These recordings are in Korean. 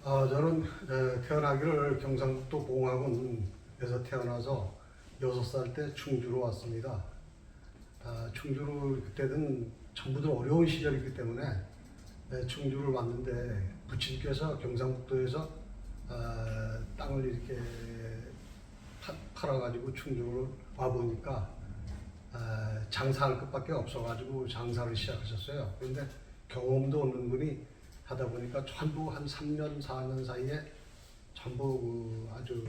저는 태어나기를 경상북도 봉화군에서 태어나서 6살 때 충주로 왔습니다. 충주로 그때는 전부들 어려운 시절이기 때문에 충주를 왔는데 부친께서 경상북도에서 땅을 이렇게 팔아가지고 충주로 와보니까 장사할 것밖에 없어가지고 장사를 시작하셨어요. 그런데 경험도 없는 분이 하다 보니까 전부 한 3년, 4년 사이에 전부 아주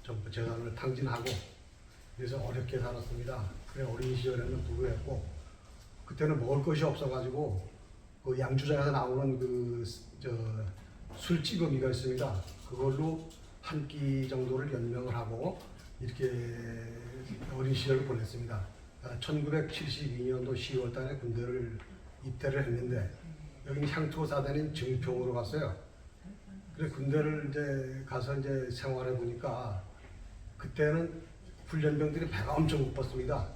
전부 재산을 탕진하고 그래서 어렵게 살았습니다. 그래 어린 시절에는 불우했고 그때는 먹을 것이 없어가지고 그 양주장에서 나오는 그 술찌개미가 있습니다. 그걸로 한 끼 정도를 연명을 하고 이렇게 어린 시절을 보냈습니다. 1972년도 10월 달에 군대를 입대를 했는데 여기는 향토사단인 증평으로 갔어요. 그래 군대를 이제 가서 이제 생활해 보니까 그때는 훈련병들이 배가 엄청 고팠습니다.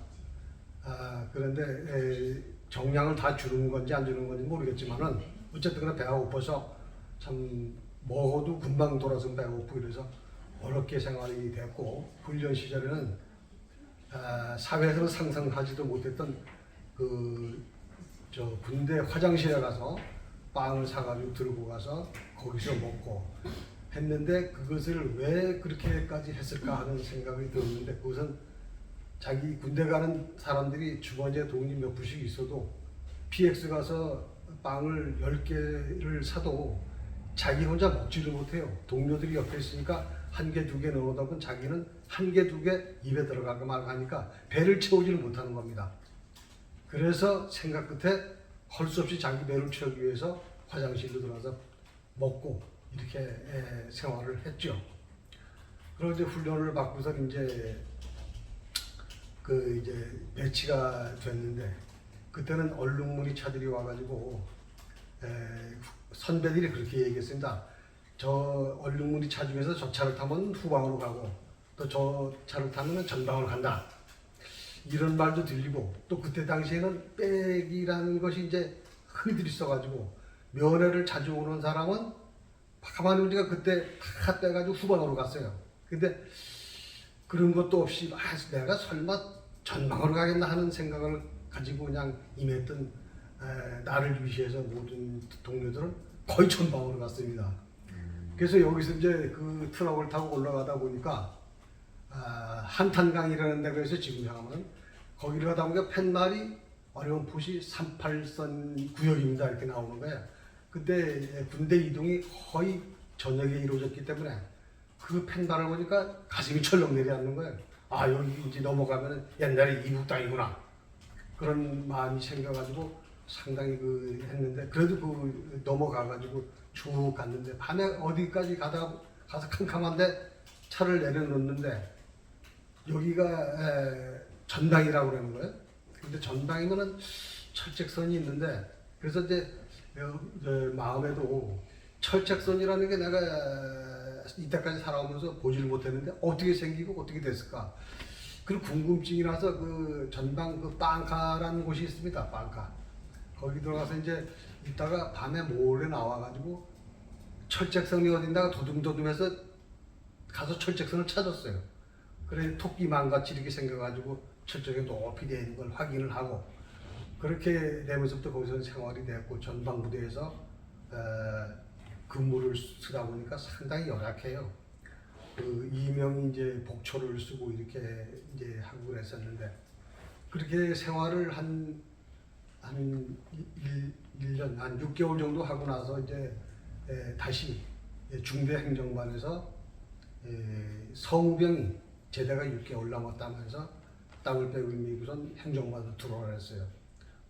그런데 정량을 다 주는 건지 안 주는 건지 모르겠지만은 어쨌든 그래 배가 고파서 참 먹어도 금방 돌아서 배가 고프고 그래서 어렵게 생활이 됐고 훈련 시절에는 사회에서는 상상하지도 못했던 군대 화장실에 가서 빵을 사가지고 들고 가서 거기서 먹고 했는데 그것을 왜 그렇게까지 했을까 하는 생각이 들었는데 그것은 자기 군대 가는 사람들이 주머니에 돈이 몇 푼씩 있어도 PX 가서 빵을 10개를 사도 자기 혼자 먹지를 못해요. 동료들이 옆에 있으니까 한 개, 두 개 넣어다 보면 자기는 한 개, 두 개 입에 들어가고 막 하니까 배를 채우지를 못하는 겁니다. 그래서 생각 끝에 할 수 없이 자기 배를 채우기 위해서 화장실로 들어가서 먹고 이렇게 생활을 했죠. 그런데 훈련을 받고서 이제 배치가 됐는데 그때는 얼룩무늬 차들이 와가지고 선배들이 그렇게 얘기했습니다. 저 얼룩무늬 차 중에서 저 차를 타면 후방으로 가고 또 저 차를 타면 전방으로 간다. 이런 말도 들리고 또 그때 당시에는 백이라는 것이 이제 흔히들 있어가지고 면회를 자주 오는 사람은 가만히 우리가 그때 다 빼가지고 후방으로 갔어요. 근데 그런 것도 없이 내가 설마 전방으로 가겠나 하는 생각을 가지고 그냥 임했던 나를 위시해서 모든 동료들은 거의 전방으로 갔습니다. 그래서 여기서 이제 그 트럭을 타고 올라가다 보니까 한탄강이라는 데가 있어요. 지금 향하면 거기를 가다 보니까 팻말이 어려운포시 38선 구역입니다. 이렇게 나오는 거예요. 그때 군대 이동이 거의 저녁에 이루어졌기 때문에 그 팻말을 보니까 가슴이 철렁 내려앉는 거예요. 여기 이제 넘어가면 옛날에 이북 땅이구나. 그런 마음이 생겨가지고 상당히 했는데 그래도 넘어가가지고 쭉 갔는데 밤에 어디까지 가서 캄캄한데 차를 내려놓는데 여기가 전방이라고 그러는 거예요. 근데 전방이면은 철책선이 있는데 그래서 이제 마음에도 철책선이라는 게 내가 이때까지 살아오면서 보지를 못했는데 어떻게 생기고 어떻게 됐을까? 그리고 궁금증이 나서 그 전방 빵카라는 곳이 있습니다. 빵카. 거기 들어가서 이제 있다가 밤에 몰래 나와가지고 철책선이 어딘가 도둠도둠해서 가서 철책선을 찾았어요. 그래 토끼만 같이 이렇게 생겨가지고 철책에 높이 되어 있는 걸 확인을 하고 그렇게 되면서부터 거기서 생활이 됐고 전방 부대에서 근무를 쓰다 보니까 상당히 열악해요. 이명이 이제 복초를 쓰고 이렇게 이제 하고 그랬었는데 그렇게 생활을 한 1년, 한 6개월 정도 하고 나서 이제 다시 중대 행정반에서 성우병이 제대가 6개월 남았다면서 땅을 빼고 있고선 행정반으로 들어오라 했어요.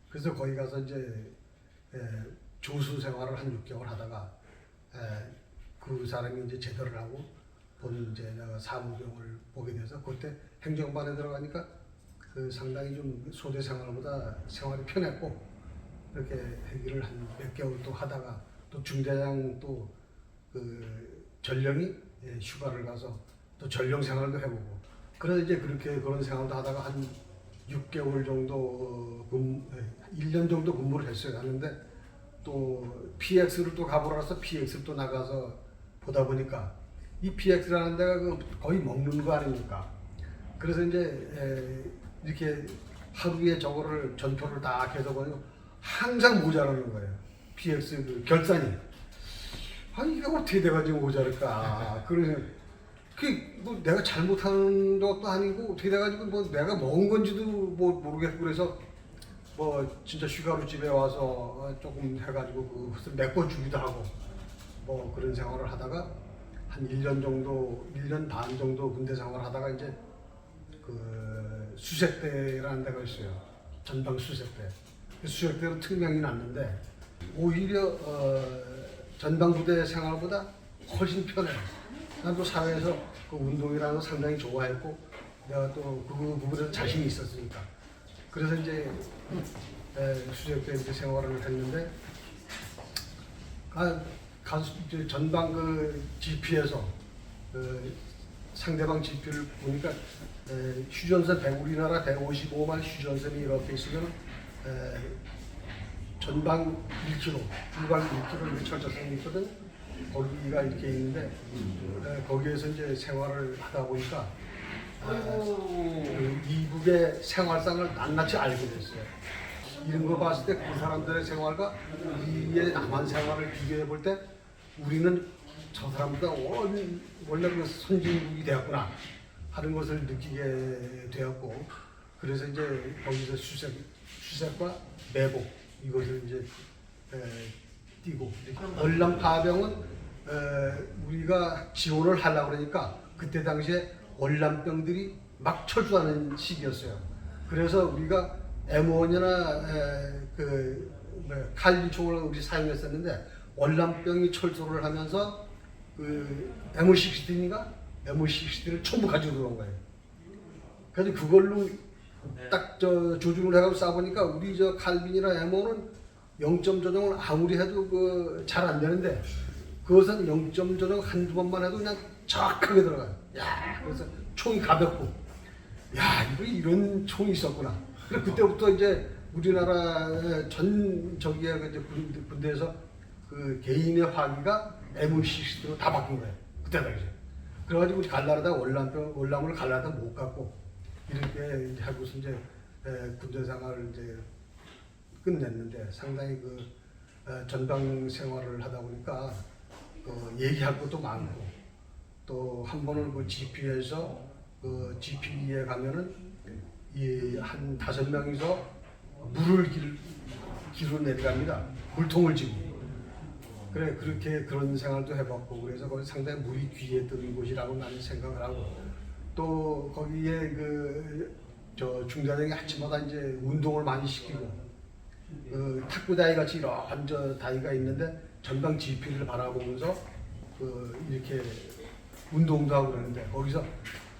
그래서 거기 가서 이제 조수 생활을 한 6개월 하다가 그 사람이 이제 제대를 하고 본 이제 내가 사무병을 보게 돼서 그때 행정반에 들어가니까 상당히 좀 소대 생활보다 생활이 편했고 그렇게 회기를 한 몇 개월 또 하다가 또 중대장 또 전령이 휴가를 가서 또 전령 생활도 해보고 그래서 이제 그런 생활도 하다가 한 6개월 정도 1년 정도 근무를 했어요. 하는데 또 PX를 또 가보라서 PX를 또 나가서 보다 보니까 이 PX라는 데가 거의 먹는 거 아닙니까? 그래서 이제 이렇게 하루에 저거를 전표를 다 해서 보면 항상 모자라는 거예요. PX 그 결산이. 아니 이게 어떻게 돼가지고 모자랄까? 그래서 그뭐 내가 잘못하는 것도 아니고 어떻게 돼가지고 뭐 내가 먹은 건지도 뭐 모르겠고 그래서 뭐 진짜 휴가로 집에 와서 조금 해가지고 그것을 메꿔주기도 하고 뭐 그런 생활을 하다가 한 1년 정도, 1년 반 정도 군대 생활을 하다가 이제 그 수색대라는 데가 있어요. 전방 수색대. 그 수색대로 특명이 났는데 오히려 전방 부대 생활보다 훨씬 편해요. 난 또 사회에서 그 운동이라는 거 상당히 좋아했고 내가 또 그 부분에서 자신이 있었으니까 그래서 이제 수색대 이제 생활을 했는데 가수 전방 그 GP에서 상대방 GP를 보니까 휴전선 우리나라 155만 휴전선이 이렇게 있으면 전방 1km, 후방 1km 철자선이 있거든. 거기가 이렇게 있는데 거기에서 이제 생활을 하다 보니까 그 이북의 생활상을 낱낱이 알게 됐어요. 이런 거 봤을 때 그 사람들의 생활과 우리의 남한 생활을 비교해 볼 때 우리는 저 사람보다 원래 그 선진국이 되었구나 하는 것을 느끼게 되었고 그래서 이제 거기서 수색과 매복 이것을 이제 띄고 월남 파병은 우리가 지원을 하려고 그러니까 그때 당시에 월남병들이 막 철수하는 시기였어요. 그래서 우리가 M1이나 칼리총을 우리 사용했었는데 월남병이 철수를 하면서 그 M16인가 M16를 전부 가지고 들어온 거예요. 그래서 그걸로 딱 조준을 해가지고 쏴보니까 우리 저 칼빈이나 M1은 0점 조정을 아무리 해도 잘 안 되는데 그것은 0점 조정 한두 번만 해도 그냥 정확하게 들어가요. 야, 그래서 총이 가볍고 야 이런 총이 있었구나. 그래서 그때부터 이제 우리나라 전 저기에 이제 군대에서 그 개인의 화기가 M16로 다 바뀐 거예요. 그때 당시에. 그래가지고 갈라르다 월남을 갈라르다 못 갔고 이렇게 이제 하고서 이제 군대 생활을 이제 끝냈는데 상당히 그 전방 생활을 하다 보니까 얘기할 것도 많고 또 한 번은 그 GP에서 그 GP에 가면은 한 5명이서 물을 기로 내려갑니다. 물통을 지고. 그래 그렇게 그런 생활도 해봤고 그래서 거기 상당히 물이 귀했던 곳이라고 나는 생각을 하고 또 거기에 저 중대장이 아침마다 이제 운동을 많이 시키고 탁구 다이 같이 이런 저 다이가 있는데 전방 GP를 바라보면서 이렇게 운동도 하고 그러는데 거기서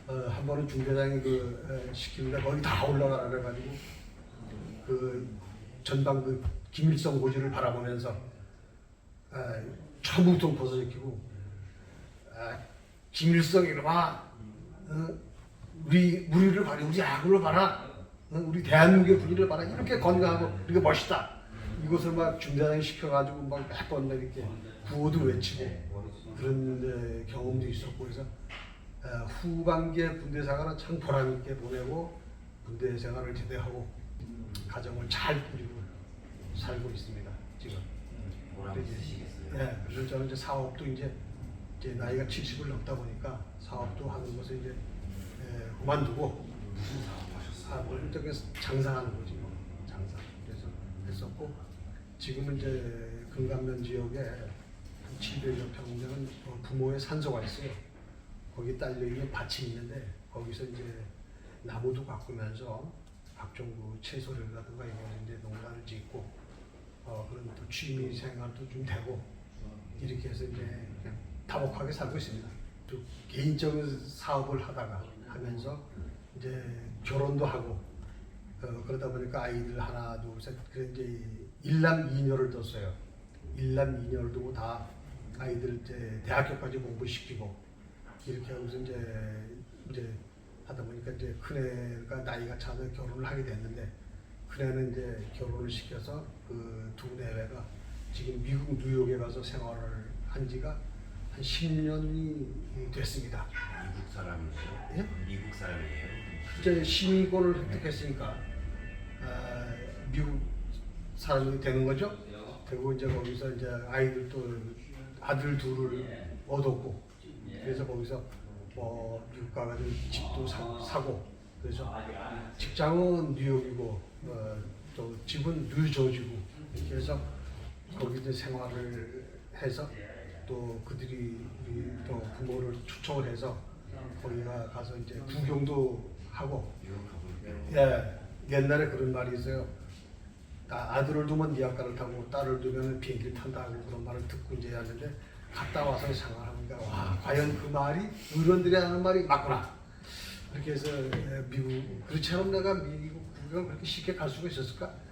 한 번은 중대장이 시키는데 거기 다 올라가라 그래가지고 전방 김일성 고지를 바라보면서 처음부터 벗어지키고 김일성 이놈아 우리를 봐라 우리 야구를 봐라 우리 대한민국의 분위기를 봐라 이렇게 건강하고 이렇게 멋있다 이것을 막 중대장이 시켜가지고 막 몇 번 이렇게 구호도 외치고 그런 경험도 있었고 그래서 후반기에 군대 생활은 참 보람 있게 보내고 군대 생활을 제대하고 가정을 잘 꾸리고 살고 있습니다 지금. 그래서 저는 이제 사업도 이제 나이가 70을 넘다 보니까 사업도 하는 것을 이제 그만두고 사업을 장사하는 거지 뭐 장사. 그래서 했었고 지금은 이제 금감면 지역에 한 700여 평 되는 부모의 산소가 있어요. 거기 딸려 있는 밭이 있는데 거기서 이제 나무도 가꾸면서 각종 채소류라든가 이런 이제 농사를 짓고 그런 또 취미 생활도 좀 되고 이렇게 해서 이제 그냥 다복하게 살고 있습니다. 또 개인적인 사업을 하면서 이제 결혼도 하고 그러다 보니까 아이들 하나 둘 셋 그래 이제 일남 이녀를 뒀어요. 일남 이녀를 두고 다 아이들 이제 대학교까지 공부시키고 이렇게 하면서 이제 하다 보니까 이제 큰애가 나이가 차서 결혼을 하게 됐는데 큰애는 이제 결혼을 시켜서 두 내외가 지금 미국 뉴욕에 가서 생활을 한 지가 한 10년이 됐습니다. 미국 사람이죠? 예? 미국 사람이에요? 이제 시민권을 획득했으니까 미국 사람이 되는 거죠. 그리고 이제 거기서 이제 아이들도 아들 둘을 얻었고, 그래서 거기서 뭐 미국 가가지고 집도 사고, 그래서 직장은 뉴욕이고 또 집은 뉴저지고, 이렇게 해서 거기서 생활을 해서 또 그들이 우리 또 부모를 초청을 해서 거기가 가서 이제 구경도 하고. 미국 가볼게요. 예, 옛날에 그런 말이 있어요. 아들을 두면 니아까를 타고 딸을 두면 비행기를 탄다고 그런 말을 듣고 이제 하는데, 갔다 와서 생활하니까 와, 과연 그 말이 어른들이 하는 말이 맞구나. 그렇게 해서 미국, 그렇지않으면 내가 미국 구경 그렇게 쉽게 갈 수가 있었을까?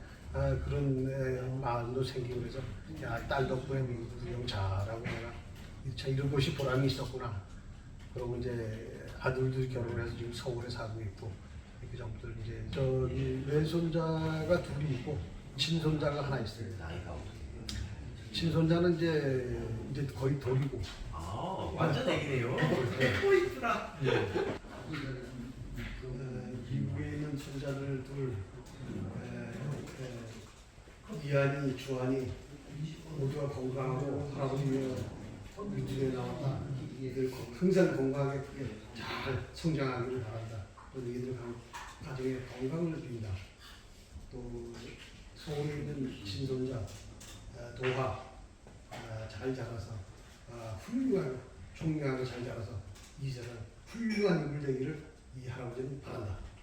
그런 마음도 생기고, 그래서 야, 딸 덕분에 미국 구경 잘하고 내가 참 이런 곳이 보람이 있었구나. 그리고 이제 아들들이 결혼해서 지금 서울에 살고 있고, 이렇게 전부들 이제 저기 왼손자가 둘이 있고 친손자가 하나 있어요. 나이가 어떻게 돼요? 친손자는 이제 거의 돌이고. 아, 완전 애기네요. 오, 이쁘다. 미국에 있는 손자들 둘, 이한이, 주한이 모두가 건강하고 할아버지가 우주에 나왔다. 이들 항상 건강하게 잘 성장하기를 바란다. 또 이들 가정의 건강을 빈다. 또 서울에 있는 친손자 도하 잘 자라서 훌륭한 총명하게 잘 자라서 이 세상 훌륭한 인물 되기를 이 할아버지는 바란다.